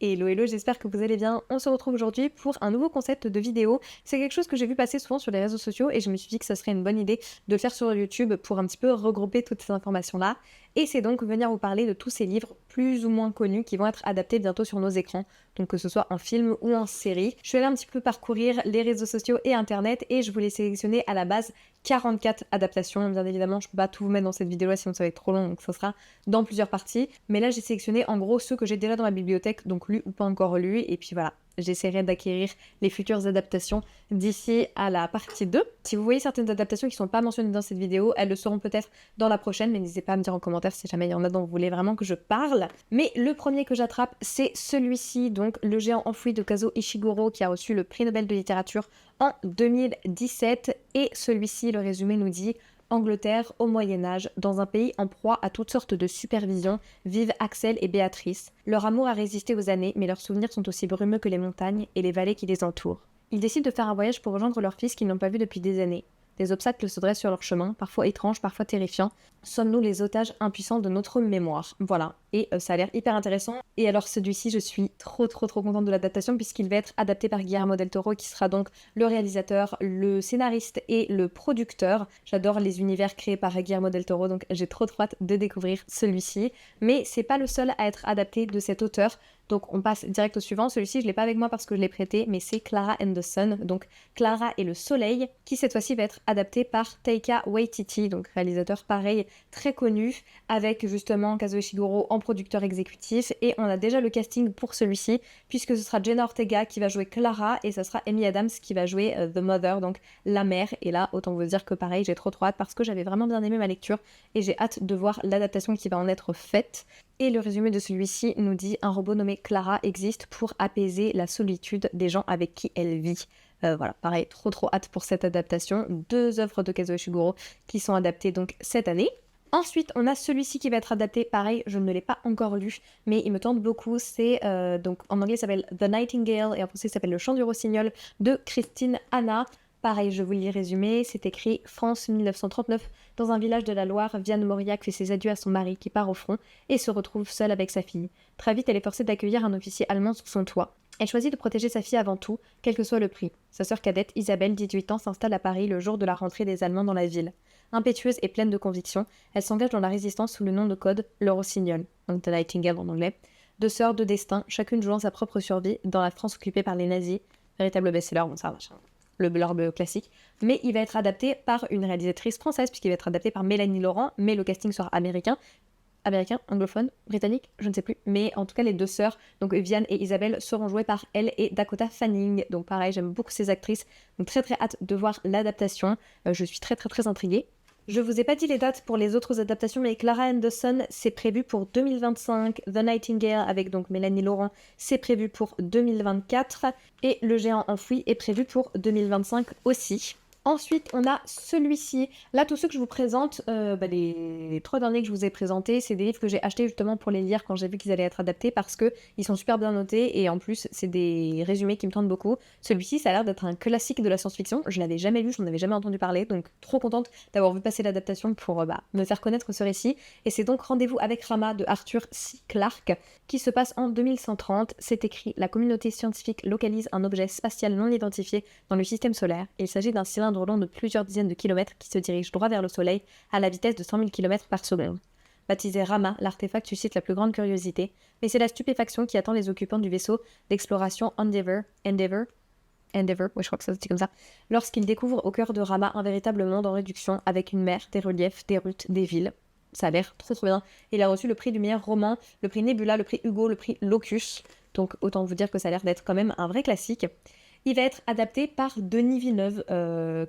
Hello hello, j'espère que vous allez bien. On se retrouve aujourd'hui pour un nouveau concept de vidéo. C'est quelque chose que j'ai vu passer souvent sur les réseaux sociaux et je me suis dit que ça serait une bonne idée de le faire sur YouTube pour un petit peu regrouper toutes ces informations-là. Et c'est donc venir vous parler de tous ces livres plus ou moins connus qui vont être adaptés bientôt sur nos écrans, donc que ce soit en film ou en série. Je suis allée un petit peu parcourir les réseaux sociaux et internet et je voulais sélectionner à la base 44 adaptations. Bien évidemment, je peux pas tout vous mettre dans cette vidéo-là sinon ça va être trop long, donc ça sera dans plusieurs parties. Mais là, j'ai sélectionné en gros ceux que j'ai déjà dans ma bibliothèque, donc lus ou pas encore lus. Et puis voilà, j'essaierai d'acquérir les futures adaptations d'ici à la partie 2. Si vous voyez certaines adaptations qui ne sont pas mentionnées dans cette vidéo, elles le seront peut-être dans la prochaine, mais n'hésitez pas à me dire en commentaire si jamais il y en a dont vous voulez vraiment que je parle. Mais le premier que j'attrape, c'est celui-ci, donc Le géant enfoui de Kazuo Ishiguro, qui a reçu le prix Nobel de littérature en 2017. Et celui-ci, le résumé nous dit: Angleterre au Moyen-Âge, dans un pays en proie à toutes sortes de supervisions, vivent Axel et Béatrice. Leur amour a résisté aux années, mais leurs souvenirs sont aussi brumeux que les montagnes et les vallées qui les entourent. Ils décident de faire un voyage pour rejoindre leur fils qu'ils n'ont pas vu depuis des années. Des obstacles se dressent sur leur chemin, parfois étranges, parfois terrifiants. Sommes-nous les otages impuissants de notre mémoire? Voilà, et ça a l'air hyper intéressant. Et alors celui-ci, je suis trop contente de l'adaptation puisqu'il va être adapté par Guillermo del Toro, qui sera donc le réalisateur, le scénariste et le producteur. J'adore les univers créés par Guillermo del Toro, donc j'ai trop hâte de découvrir celui-ci. Mais c'est pas le seul à être adapté de cet auteur. Donc on passe direct au suivant. Celui-ci, je l'ai pas avec moi parce que je l'ai prêté, mais c'est Clara and the Sun, donc Clara et le Soleil, qui cette fois-ci va être adapté par Taika Waititi, donc réalisateur pareil, très connu, avec justement Kazuo Ishiguro en producteur exécutif. Et on a déjà le casting pour celui-ci, puisque ce sera Jenna Ortega qui va jouer Clara, et ça sera Amy Adams qui va jouer The Mother, donc la mère. Et là, autant vous dire que pareil, j'ai trop hâte parce que j'avais vraiment bien aimé ma lecture, et j'ai hâte de voir l'adaptation qui va en être faite. Et le résumé de celui-ci nous dit: un robot nommé Clara existe pour apaiser la solitude des gens avec qui elle vit. Voilà, pareil, trop hâte pour cette adaptation. 2 œuvres de Kazuo Ishiguro qui sont adaptées donc cette année. Ensuite, on a celui-ci qui va être adapté, pareil, je ne l'ai pas encore lu, mais il me tente beaucoup. C'est donc en anglais ça s'appelle The Nightingale et en français ça s'appelle Le chant du rossignol de Christine Hanna. Pareil, je vous lis le résumé, c'est écrit: France 1939, dans un village de la Loire, Vianne Mauriac fait ses adieux à son mari qui part au front et se retrouve seule avec sa fille. Très vite, elle est forcée d'accueillir un officier allemand sous son toit. Elle choisit de protéger sa fille avant tout, quel que soit le prix. Sa sœur cadette, Isabelle, 18 ans, s'installe à Paris le jour de la rentrée des Allemands dans la ville. Impétueuse et pleine de conviction, elle s'engage dans la résistance sous le nom de code Le Rossignol, donc The Nightingale en anglais. 2 sœurs, 2 destins, chacune jouant sa propre survie dans la France occupée par les nazis. Véritable best-seller, bon ça machin. Le blurb classique, mais il va être adapté par une réalisatrice française, puisqu'il va être adapté par Mélanie Laurent, mais le casting sera américain, anglophone, britannique, je ne sais plus, mais en tout cas les 2 sœurs, donc Vianne et Isabelle, seront jouées par elle et Dakota Fanning, donc pareil, j'aime beaucoup ces actrices, donc très hâte de voir l'adaptation, je suis très intriguée. Je vous ai pas dit les dates pour les autres adaptations, mais Clara and the Sun, c'est prévu pour 2025. The Nightingale, avec donc Mélanie Laurent, c'est prévu pour 2024. Et Le géant enfoui est prévu pour 2025 aussi. Ensuite, on a celui-ci. Là, tous ceux que je vous présente, les 3 derniers que je vous ai présentés, c'est des livres que j'ai achetés justement pour les lire quand j'ai vu qu'ils allaient être adaptés parce qu'ils sont super bien notés et en plus, c'est des résumés qui me tentent beaucoup. Celui-ci, ça a l'air d'être un classique de la science-fiction. Je l'avais jamais lu, je n'en avais jamais entendu parler, donc trop contente d'avoir vu passer l'adaptation pour me faire connaître ce récit. Et c'est donc Rendez-vous avec Rama de Arthur C. Clarke qui se passe en 2130. C'est écrit: la communauté scientifique localise un objet spatial non identifié dans le système solaire. Il s'agit d'un cylindre long de plusieurs dizaines de kilomètres qui se dirige droit vers le Soleil à la vitesse de 100 000 km par seconde. Baptisé Rama, l'artefact suscite la plus grande curiosité, mais c'est la stupéfaction qui attend les occupants du vaisseau d'exploration Endeavour, je crois que ça se dit comme ça, lorsqu'ils découvrent au cœur de Rama un véritable monde en réduction avec une mer, des reliefs, des routes, des villes. Ça a l'air trop bien. Il a reçu le prix du meilleur roman, le prix Nebula, le prix Hugo, le prix Locus, donc autant vous dire que ça a l'air d'être quand même un vrai classique. Il va être adapté par Denis Villeneuve,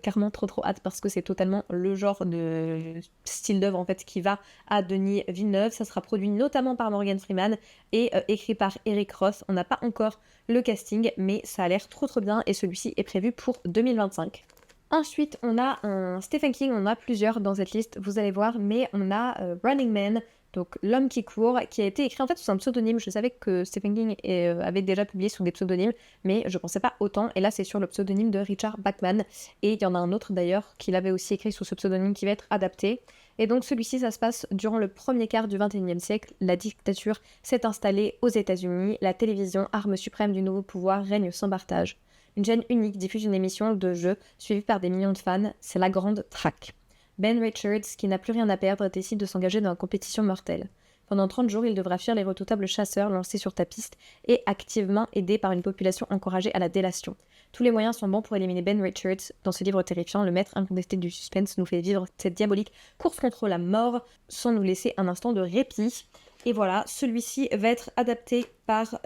carrément trop hâte parce que c'est totalement le genre de style d'œuvre en fait qui va à Denis Villeneuve. Ça sera produit notamment par Morgan Freeman et écrit par Eric Roth. On n'a pas encore le casting, mais ça a l'air trop bien et celui-ci est prévu pour 2025. Ensuite, on a un Stephen King, on a plusieurs dans cette liste, vous allez voir, mais on a Running Man, donc L'homme qui court, qui a été écrit en fait sous un pseudonyme. Je savais que Stephen King avait déjà publié sous des pseudonymes, mais je pensais pas autant, et là c'est sur le pseudonyme de Richard Bachman, et il y en a un autre d'ailleurs qui l'avait aussi écrit sous ce pseudonyme qui va être adapté. Et donc celui-ci, ça se passe durant le premier quart du XXIe siècle. La dictature s'est installée aux États-Unis. La télévision, arme suprême du nouveau pouvoir, règne sans partage. Une chaîne unique diffuse une émission de jeu suivie par des millions de fans. C'est la grande traque. Ben Richards, qui n'a plus rien à perdre, décide de s'engager dans une compétition mortelle. Pendant 30 jours, il devra fuir les redoutables chasseurs lancés sur ta piste et activement aidé par une population encouragée à la délation. Tous les moyens sont bons pour éliminer Ben Richards. Dans ce livre terrifiant, le maître incontesté du suspense nous fait vivre cette diabolique course contre la mort sans nous laisser un instant de répit. Et voilà, celui-ci va être adapté par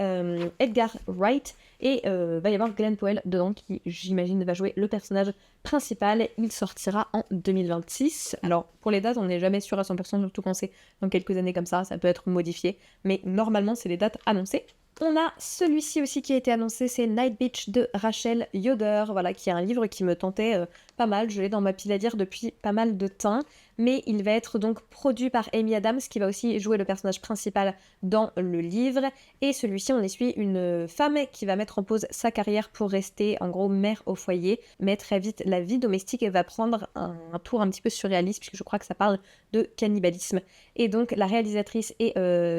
Edgar Wright et va y avoir Glenn Powell dedans qui, j'imagine, va jouer le personnage principal. Il sortira en 2026. Alors, pour les dates, on n'est jamais sûr à 100%, surtout quand c'est dans quelques années comme ça peut être modifié. Mais normalement, c'est les dates annoncées. On a celui-ci aussi qui a été annoncé, c'est Night Beach de Rachel Yoder, voilà, qui est un livre qui me tentait pas mal, je l'ai dans ma pile à lire depuis pas mal de temps, mais il va être donc produit par Amy Adams, qui va aussi jouer le personnage principal dans le livre, et celui-ci, on y suit une femme qui va mettre en pause sa carrière pour rester, en gros, mère au foyer, mais très vite, la vie domestique va prendre un tour un petit peu surréaliste, puisque je crois que ça parle de cannibalisme. Et donc, la réalisatrice et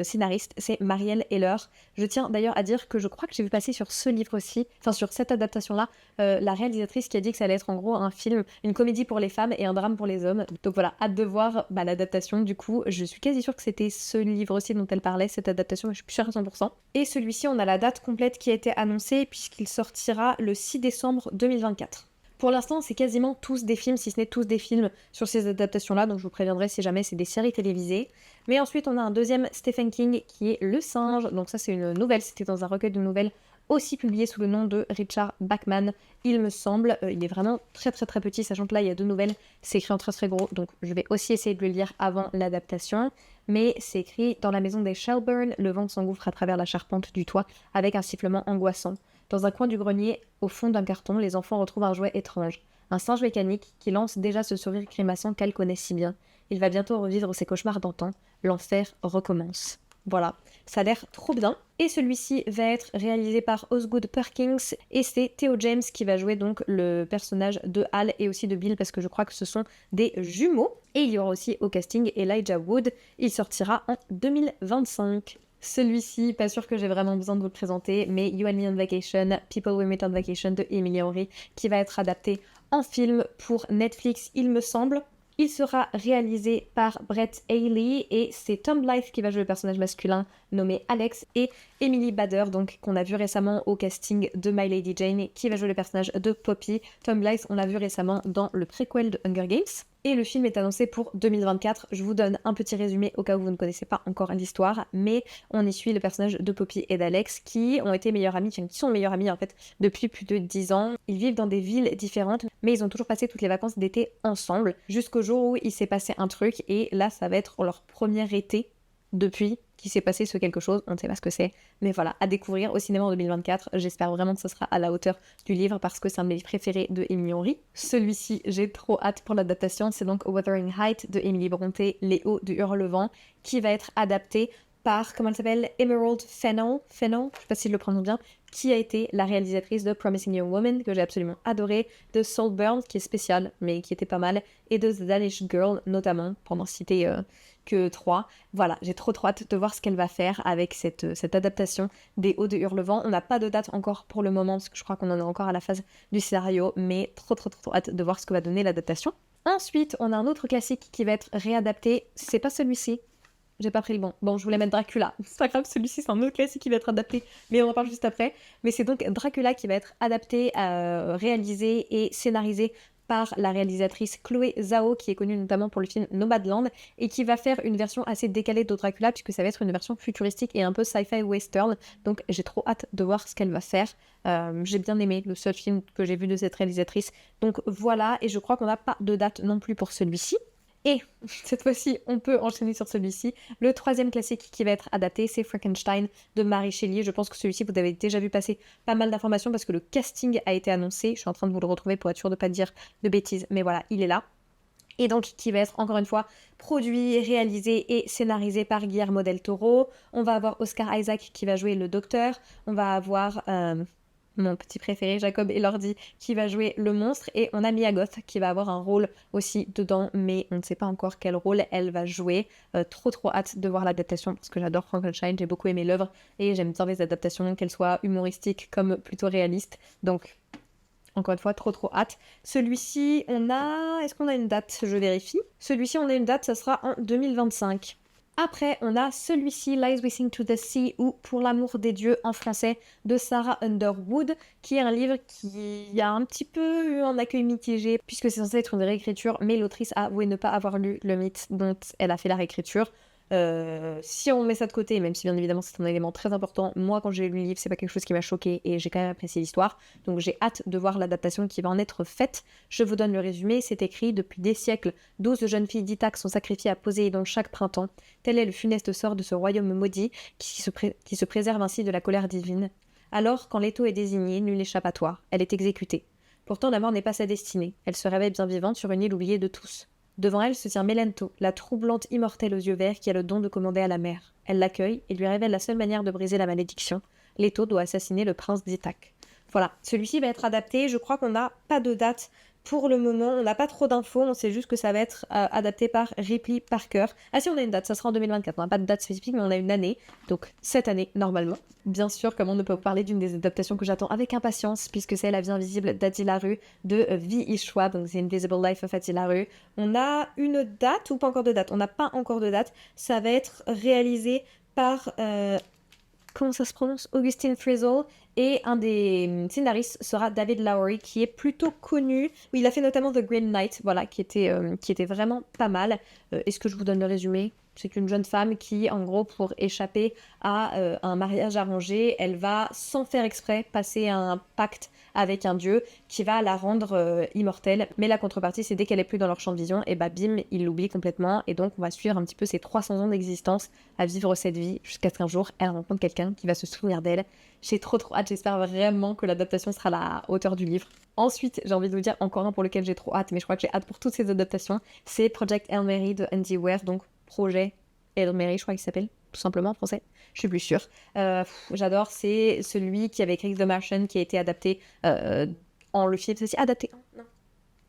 scénariste, c'est Marielle Heller. Je tiens d'ailleurs à dire que je crois que j'ai vu passer sur ce livre-ci, enfin sur cette adaptation-là, la réalisatrice qui a dit que ça allait être en gros un film, une comédie pour les femmes et un drame pour les hommes. Donc voilà, hâte de voir l'adaptation. Du coup, je suis quasi sûre que c'était ce livre-ci dont elle parlait, cette adaptation, mais je suis plus sûre à 100%. Et celui-ci, on a la date complète qui a été annoncée puisqu'il sortira le 6 décembre 2024. Pour l'instant, c'est quasiment tous des films, si ce n'est tous des films sur ces adaptations-là, donc je vous préviendrai si jamais c'est des séries télévisées. Mais ensuite, on a un deuxième Stephen King qui est Le Singe, donc ça c'est une nouvelle, c'était dans un recueil de nouvelles aussi publié sous le nom de Richard Bachman, il me semble. Il est vraiment très très très petit, sachant que là il y a 2 nouvelles, c'est écrit en très très gros, donc je vais aussi essayer de le lire avant l'adaptation. Mais c'est écrit dans la maison des Shelburne, le vent s'engouffre à travers la charpente du toit avec un sifflement angoissant. Dans un coin du grenier, au fond d'un carton, les enfants retrouvent un jouet étrange. Un singe mécanique qui lance déjà ce sourire grimaçant qu'elle connaît si bien. Il va bientôt revivre ses cauchemars d'antan. L'enfer recommence. Voilà, ça a l'air trop bien. Et celui-ci va être réalisé par Osgood Perkins et c'est Theo James qui va jouer donc le personnage de Hal et aussi de Bill parce que je crois que ce sont des jumeaux. Et il y aura aussi au casting Elijah Wood. Il sortira en 2025. Celui-ci, pas sûr que j'ai vraiment besoin de vous le présenter, mais You and Me on Vacation, People We Meet on Vacation de Emily Henry, qui va être adapté en film pour Netflix, il me semble. Il sera réalisé par Brett Haley et c'est Tom Blythe qui va jouer le personnage masculin nommé Alex et Emily Bader, donc qu'on a vu récemment au casting de My Lady Jane, qui va jouer le personnage de Poppy. Tom Blythe, on l'a vu récemment dans le préquel de Hunger Games. Et le film est annoncé pour 2024. Je vous donne un petit résumé au cas où vous ne connaissez pas encore l'histoire, mais on y suit le personnage de Poppy et d'Alex qui ont été meilleurs amis, qui sont meilleurs amis en fait depuis plus de 10 ans. Ils vivent dans des villes différentes, mais ils ont toujours passé toutes les vacances d'été ensemble, jusqu'au jour où il s'est passé un truc, et là ça va être leur premier été depuis qu'il s'est passé ce quelque chose, on ne sait pas ce que c'est, mais voilà, à découvrir au cinéma en 2024, j'espère vraiment que ce sera à la hauteur du livre parce que c'est un de mes livres préférés de Emily Henry. Celui-ci, j'ai trop hâte pour l'adaptation, c'est donc Wuthering Heights de Emily Brontë, Les Hauts du Hurlevent, qui va être adapté par, comment elle s'appelle, Emerald Fennell, je sais pas si je le prononce bien, qui a été la réalisatrice de Promising Young Woman, que j'ai absolument adoré, de Saltburn, qui est spécial, mais qui était pas mal, et de The Danish Girl, notamment, pour n'en citer que 3. Voilà, j'ai trop hâte de voir ce qu'elle va faire avec cette adaptation des Hauts de Hurlevent. On n'a pas de date encore pour le moment, parce que je crois qu'on en est encore à la phase du scénario, mais trop hâte de voir ce que va donner l'adaptation. Ensuite, on a un autre classique qui va être réadapté, c'est pas celui-ci, j'ai pas pris le bon. Bon, je voulais mettre Dracula. C'est pas grave, celui-ci, c'est un autre classique qui va être adapté, mais on en parle juste après. Mais c'est donc Dracula qui va être adapté, réalisé et scénarisé par la réalisatrice Chloé Zhao, qui est connue notamment pour le film Nomadland, et qui va faire une version assez décalée de Dracula, puisque ça va être une version futuristique et un peu sci-fi western. Donc j'ai trop hâte de voir ce qu'elle va faire. J'ai bien aimé le seul film que j'ai vu de cette réalisatrice. Donc voilà, et je crois qu'on n'a pas de date non plus pour celui-ci. Et cette fois-ci, on peut enchaîner sur celui-ci. Le troisième classique qui va être adapté, c'est Frankenstein de Mary Shelley. Je pense que celui-ci, vous avez déjà vu passer pas mal d'informations parce que le casting a été annoncé. Je suis en train de vous le retrouver pour être sûr de ne pas dire de bêtises, mais voilà, il est là. Et donc, qui va être, encore une fois, produit, réalisé et scénarisé par Guillermo del Toro. On va avoir Oscar Isaac qui va jouer le docteur. On va avoir... mon petit préféré, Jacob Elordi, qui va jouer le monstre, et on a Mia Goth qui va avoir un rôle aussi dedans, mais on ne sait pas encore quel rôle elle va jouer. Trop hâte de voir l'adaptation parce que j'adore Frankenstein, j'ai beaucoup aimé l'œuvre et j'aime bien les adaptations, qu'elles soient humoristiques comme plutôt réalistes. Donc encore une fois, trop hâte. Celui-ci, Est-ce qu'on a une date? Je vérifie. Celui-ci, on a une date, ça sera en 2025. Après, on a celui-ci, Lies We Sing to the Sea, ou Pour l'amour des dieux en français, de Sarah Underwood, qui est un livre qui a un petit peu eu un accueil mitigé, puisque c'est censé être une réécriture, mais l'autrice a avoué ne pas avoir lu le mythe dont elle a fait la réécriture. Si on met ça de côté, même si bien évidemment c'est un élément très important, moi quand j'ai lu le livre c'est pas quelque chose qui m'a choqué et j'ai quand même apprécié l'histoire, donc j'ai hâte de voir l'adaptation qui va en être faite. Je vous donne le résumé, c'est écrit: depuis des siècles, 12 jeunes filles d'Ithaque sont sacrifiées à Poséidon chaque printemps. Tel est le funeste sort de ce royaume maudit qui se préserve ainsi de la colère divine. Alors, quand l'étau est désigné, nulle échappatoire, elle est exécutée. Pourtant la mort n'est pas sa destinée, elle se réveille bien vivante sur une île oubliée de tous. Devant elle se tient Mélento, la troublante immortelle aux yeux verts qui a le don de commander à la mer. Elle l'accueille et lui révèle la seule manière de briser la malédiction. Leto doit assassiner le prince d'Ithaque. Voilà, celui-ci va être adapté. Je crois qu'on n'a pas de date pour le moment. On n'a pas trop d'infos. On sait juste que ça va être adapté par Ripley Parker. Ah si, on a une date, ça sera en 2024. On n'a pas de date spécifique, mais on a une année. Donc cette année, normalement. Bien sûr, comme on ne peut pas parler d'une des adaptations que j'attends avec impatience, puisque c'est La vie invisible d'Adi Larue de Vi Ishwa, donc The Invisible Life of Adi Larue. On a une date ou pas encore de date? On n'a pas encore de date. Ça va être réalisé par... comment ça se prononce? Augustine Frizzle. Et un des scénaristes sera David Lowery, qui est plutôt connu. Oui, il a fait notamment The Green Knight, voilà, qui était vraiment pas mal. Est-ce que je vous donne le résumé? C'est une jeune femme qui, en gros, pour échapper à un mariage arrangé, elle va, sans faire exprès, passer un pacte avec un dieu qui va la rendre immortelle. Mais la contrepartie, c'est dès qu'elle est plus dans leur champ de vision, et bah bim, il l'oublie complètement. Et donc, on va suivre un petit peu ses 300 ans d'existence à vivre cette vie jusqu'à ce qu'un jour, elle rencontre quelqu'un qui va se souvenir d'elle. J'ai trop hâte, j'espère vraiment que l'adaptation sera à la hauteur du livre. Ensuite, j'ai envie de vous dire encore un pour lequel j'ai trop hâte, mais je crois que j'ai hâte pour toutes ces adaptations, c'est Project Hail Mary de Andy Weir, donc Projet Hail Mary, je crois qu'il s'appelle, tout simplement en français, je suis plus sûre. J'adore, c'est celui qui avait écrit The Martian, qui a été adapté en le film, c'est aussi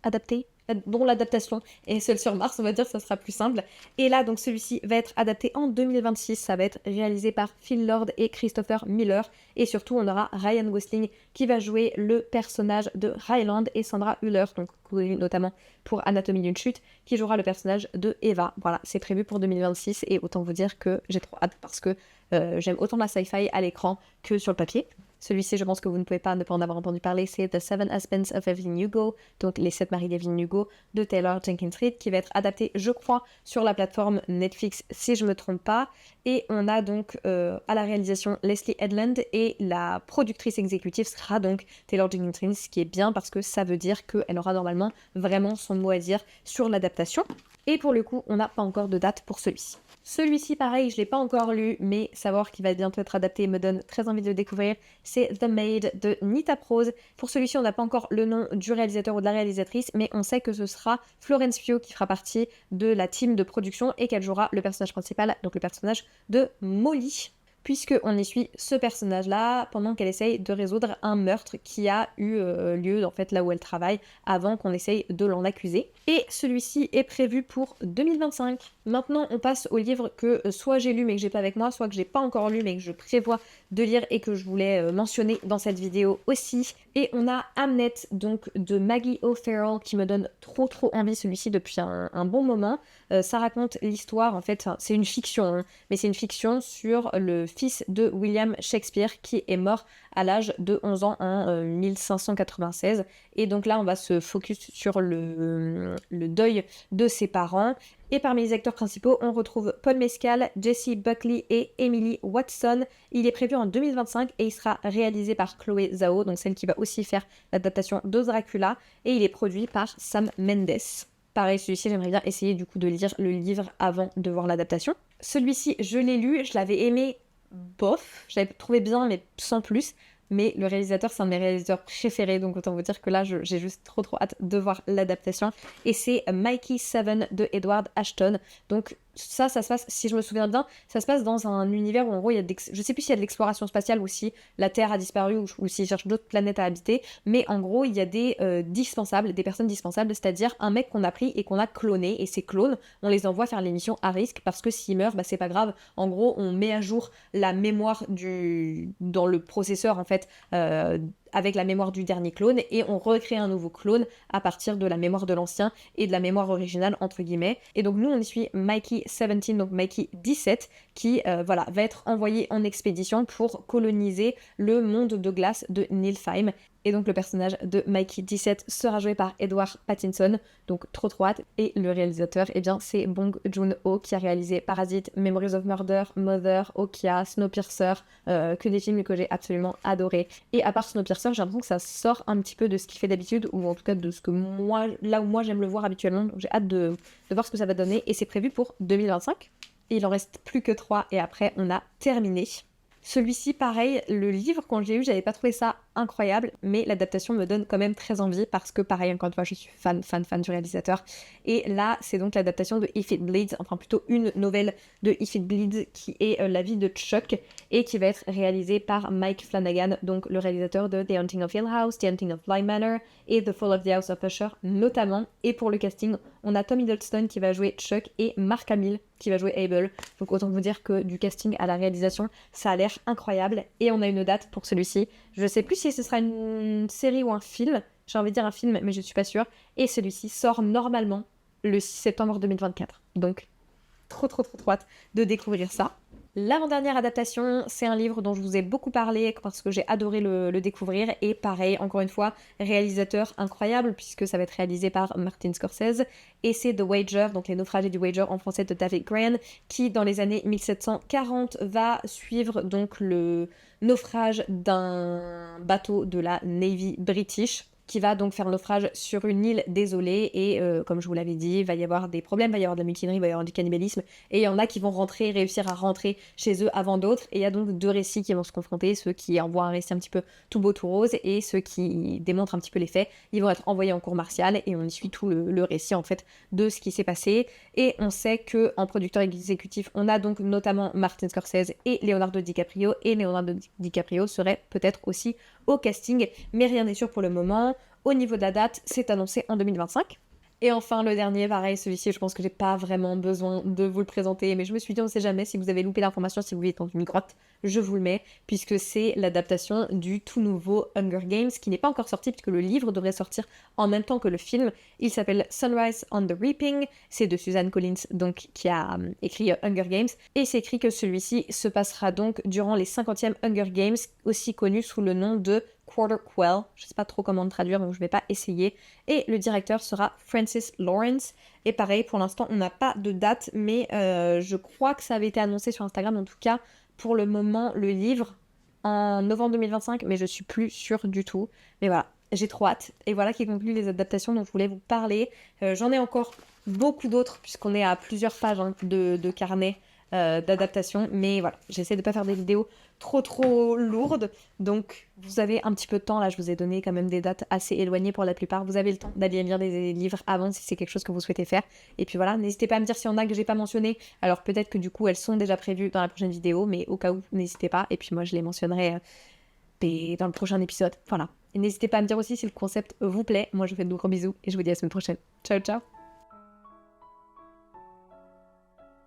adapté, dont l'adaptation est celle sur Mars, on va dire, ça sera plus simple. Et là, donc celui-ci va être adapté en 2026, ça va être réalisé par Phil Lord et Christopher Miller, et surtout on aura Ryan Gosling qui va jouer le personnage de Ryland, et Sandra Hüller, donc connue notamment pour Anatomie d'une chute, qui jouera le personnage de Eva. Voilà, c'est prévu pour 2026, et autant vous dire que j'ai trop hâte parce que j'aime autant la sci-fi à l'écran que sur le papier. Celui-ci, je pense que vous ne pouvez pas ne pas en avoir entendu parler, c'est The Seven Husbands of Evelyn Hugo, donc Les Sept Maris d'Evelyn Hugo, de Taylor Jenkins Reid, qui va être adapté, je crois, sur la plateforme Netflix, si je ne me trompe pas. Et on a donc à la réalisation Leslie Headland, et la productrice exécutive sera donc Taylor Jenkins Reid, ce qui est bien parce que ça veut dire qu'elle aura normalement vraiment son mot à dire sur l'adaptation. Et pour le coup, on n'a pas encore de date pour celui-ci. Celui-ci, pareil, je ne l'ai pas encore lu, mais savoir qu'il va bientôt être adapté me donne très envie de le découvrir. C'est The Maid de Nita Prose. Pour celui-ci, on n'a pas encore le nom du réalisateur ou de la réalisatrice, mais on sait que ce sera Florence Pugh qui fera partie de la team de production et qu'elle jouera le personnage principal, donc le personnage de Molly, puisqu'on y suit ce personnage-là pendant qu'elle essaye de résoudre un meurtre qui a eu lieu en fait là où elle travaille avant qu'on essaye de l'en accuser. Et celui-ci est prévu pour 2025. Maintenant, on passe au livre que soit j'ai lu mais que j'ai pas avec moi, soit que j'ai pas encore lu mais que je prévois de lire et que je voulais mentionner dans cette vidéo aussi. Et on a Hamnet, donc de Maggie O'Farrell, qui me donne trop envie, celui-ci, depuis un bon moment. Ça raconte l'histoire, en fait, c'est une fiction, hein, mais c'est une fiction sur le fils de William Shakespeare qui est mort à l'âge de 11 ans en 1596. Et donc là, on va se focus sur le deuil de ses parents. Et parmi les acteurs principaux, on retrouve Paul Mescal, Jessie Buckley et Emily Watson. Il est prévu en 2025 et il sera réalisé par Chloé Zhao, donc celle qui va aussi faire l'adaptation de Dracula. Et il est produit par Sam Mendes. Pareil, celui-ci, j'aimerais bien essayer du coup de lire le livre avant de voir l'adaptation. Celui-ci, je l'ai lu, je l'avais aimé bof, j'avais trouvé bien mais sans plus. Mais le réalisateur, c'est un de mes réalisateurs préférés, donc autant vous dire que là, j'ai juste trop hâte de voir l'adaptation. Et c'est Mikey 7 de Edward Ashton. Donc Ça se passe, si je me souviens bien, ça se passe dans un univers où en gros, je sais plus s'il y a de l'exploration spatiale ou si la Terre a disparu ou s'ils cherchent d'autres planètes à habiter, mais en gros, il y a des dispensables, des personnes dispensables, c'est-à-dire un mec qu'on a pris et qu'on a cloné, et ces clones, on les envoie faire les missions à risque parce que s'ils meurent, bah c'est pas grave. En gros, on met à jour la mémoire dans le processeur en fait. Avec la mémoire du dernier clone et on recrée un nouveau clone à partir de la mémoire de l'ancien et de la mémoire originale entre guillemets. Et donc nous on y suit Mikey 17, donc Mikey 17 qui voilà, va être envoyé en expédition pour coloniser le monde de glace de Niflheim. Et donc le personnage de Mikey 17 sera joué par Edward Pattinson, donc trop hâte. Et le réalisateur, eh bien c'est Bong Joon-ho qui a réalisé Parasite, Memories of Murder, Mother, Okja, Snowpiercer, que des films que j'ai absolument adorés. Et à part Snowpiercer, j'ai l'impression que ça sort un petit peu de ce qu'il fait d'habitude, ou en tout cas de ce que moi, là où moi j'aime le voir habituellement. Donc j'ai hâte de voir ce que ça va donner. Et c'est prévu pour 2025. Et il en reste plus que 3 et après on a terminé. Celui-ci, pareil, le livre, quand je l'ai eu, j'avais pas trouvé ça incroyable, mais l'adaptation me donne quand même très envie parce que, pareil, encore une fois, je suis fan du réalisateur. Et là, c'est donc l'adaptation de If It Bleeds, enfin plutôt une nouvelle de If It Bleeds qui est la vie de Chuck et qui va être réalisée par Mike Flanagan, donc le réalisateur de The Haunting of Hill House, The Haunting of Bly Manor et The Fall of the House of Usher notamment. Et pour le casting, on a Tom Hiddleston qui va jouer Chuck et Mark Hamill qui va jouer Abel. Donc autant vous dire que du casting à la réalisation, ça a l'air incroyable. Et on a une date pour celui-ci. Je sais plus si ce sera une série ou un film. J'ai envie de dire un film, mais je suis pas sûre. Et celui-ci sort normalement le 6 septembre 2024. Donc trop hâte de découvrir ça. L'avant-dernière adaptation, c'est un livre dont je vous ai beaucoup parlé parce que j'ai adoré le découvrir et pareil, encore une fois, réalisateur incroyable puisque ça va être réalisé par Martin Scorsese et c'est The Wager, donc Les Naufragés du Wager en français de David Grann qui dans les années 1740 va suivre donc le naufrage d'un bateau de la Navy British qui va donc faire naufrage sur une île désolée et comme je vous l'avais dit, il va y avoir des problèmes, il va y avoir de la mutinerie, il va y avoir du cannibalisme et il y en a qui vont réussir à rentrer chez eux avant d'autres et il y a donc deux récits qui vont se confronter, ceux qui envoient un récit un petit peu tout beau tout rose et ceux qui démontrent un petit peu les faits, ils vont être envoyés en cour martiale et on y suit tout le récit en fait de ce qui s'est passé et on sait que en producteur exécutif on a donc notamment Martin Scorsese et Leonardo DiCaprio et Leonardo DiCaprio serait peut-être aussi au casting mais rien n'est sûr pour le moment. Au niveau de la date, c'est annoncé en 2025. Et enfin, le dernier, pareil, celui-ci, je pense que j'ai pas vraiment besoin de vous le présenter, mais je me suis dit, on sait jamais, si vous avez loupé l'information, si vous êtes dans une grotte, je vous le mets, puisque c'est l'adaptation du tout nouveau Hunger Games, qui n'est pas encore sorti, puisque le livre devrait sortir en même temps que le film. Il s'appelle Sunrise on the Reaping, c'est de Suzanne Collins, donc, qui a écrit Hunger Games, et c'est écrit que celui-ci se passera donc durant les 50e Hunger Games, aussi connu sous le nom de Quarter Quell, je sais pas trop comment le traduire, donc je vais pas essayer. Et le directeur sera Francis Lawrence. Et pareil, pour l'instant, on n'a pas de date, mais je crois que ça avait été annoncé sur Instagram. En tout cas, pour le moment, le livre en novembre 2025, mais je suis plus sûre du tout. Mais voilà, j'ai trop hâte. Et voilà qui conclut les adaptations dont je voulais vous parler. J'en ai encore beaucoup d'autres, puisqu'on est à plusieurs pages de carnet d'adaptation. Mais voilà, j'essaie de pas faire des vidéos trop lourdes. Donc, vous avez un petit peu de temps. Là, je vous ai donné quand même des dates assez éloignées pour la plupart. Vous avez le temps d'aller lire des livres avant si c'est quelque chose que vous souhaitez faire. Et puis voilà, n'hésitez pas à me dire s'il y en a que j'ai pas mentionné. Alors, peut-être que du coup, elles sont déjà prévues dans la prochaine vidéo. Mais au cas où, n'hésitez pas. Et puis moi, je les mentionnerai dans le prochain épisode. Voilà. Et n'hésitez pas à me dire aussi si le concept vous plaît. Moi, je vous fais de gros bisous. Et je vous dis à la semaine prochaine. Ciao.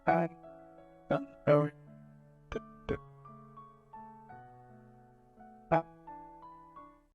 Ah, ah oui.